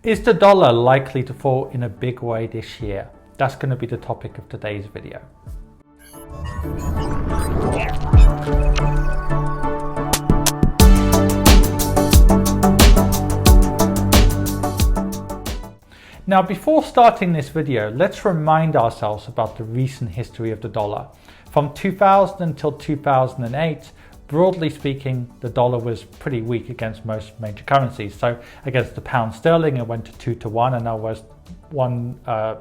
Is the dollar likely to fall in a big way this year? That's going to be the topic of today's video. Now, before starting this video, let's remind ourselves about the recent history of the dollar. From 2000 until 2008, broadly speaking, the dollar was pretty weak against most major currencies. So against the pound sterling, it went to 2 to 1, and now was one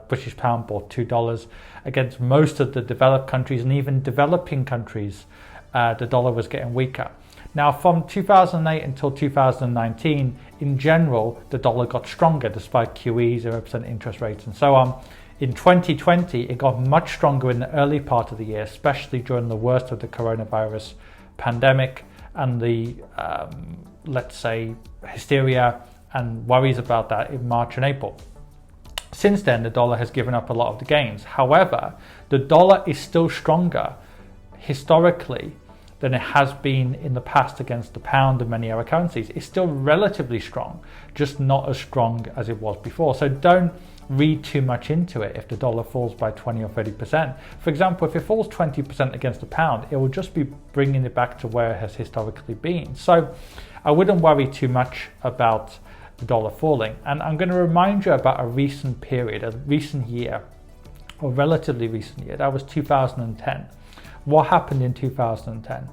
British pound bought $2. Against most of the developed countries and even developing countries, the dollar was getting weaker. Now, from 2008 until 2019, in general, the dollar got stronger despite QE, 0% interest rates, and so on. In 2020, it got much stronger in the early part of the year, especially during the worst of the coronavirus pandemic and the, let's say, hysteria and worries about that in March and April. Since then, the dollar has given up a lot of the gains. However, the dollar is still stronger historically than it has been in the past against the pound and many other currencies. It's still relatively strong, just not as strong as it was before. So don't read too much into it if the dollar falls by 20 or 30%. For example, if it falls 20% against the pound, it will just be bringing it back to where it has historically been. So I wouldn't worry too much about the dollar falling. And I'm going to remind you about a recent period, a recent year, or relatively recent year. That was 2010. What happened in 2010?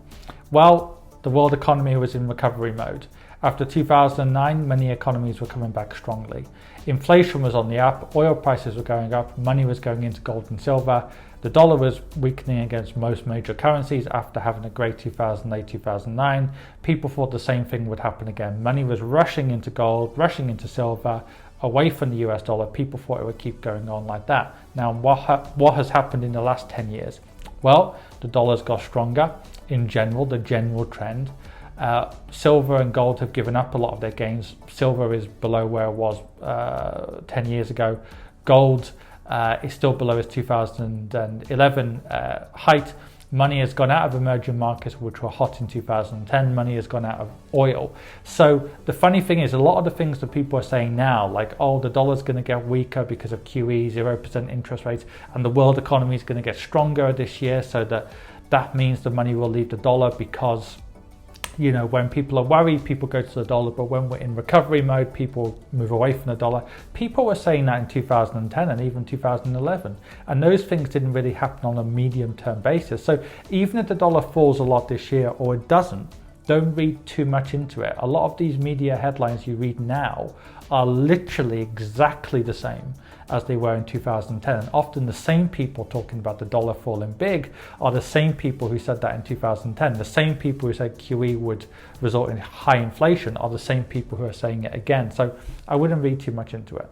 Well, the world economy was in recovery mode. After 2009, many economies were coming back strongly. Inflation was on the up, oil prices were going up, money was going into gold and silver. The dollar was weakening against most major currencies after having a great 2008, 2009. People thought the same thing would happen again. Money was rushing into gold, rushing into silver, away from the US dollar. People thought it would keep going on like that. Now, what has happened in the last 10 years? Well, the dollar's got stronger in general, the general trend. Silver and gold have given up a lot of their gains. Silver is below where it was 10 years ago. Gold is still below its 2011 height. Money has gone out of emerging markets, which were hot in 2010. Money has gone out of oil. So the funny thing is, a lot of the things that people are saying now, like, oh, the dollar's going to get weaker because of QE, 0% interest rates, and the world economy is going to get stronger this year, so that means the money will leave the dollar because, you know, when people are worried, people go to the dollar, but when we're in recovery mode, people move away from the dollar. People were saying that in 2010 and even 2011, and those things didn't really happen on a medium-term basis. So even if the dollar falls a lot this year, or it doesn't, don't read too much into it. A lot of these media headlines you read now are literally exactly the same as they were in 2010. And often the same people talking about the dollar falling big are the same people who said that in 2010. The same people who said QE would result in high inflation are the same people who are saying it again. So I wouldn't read too much into it.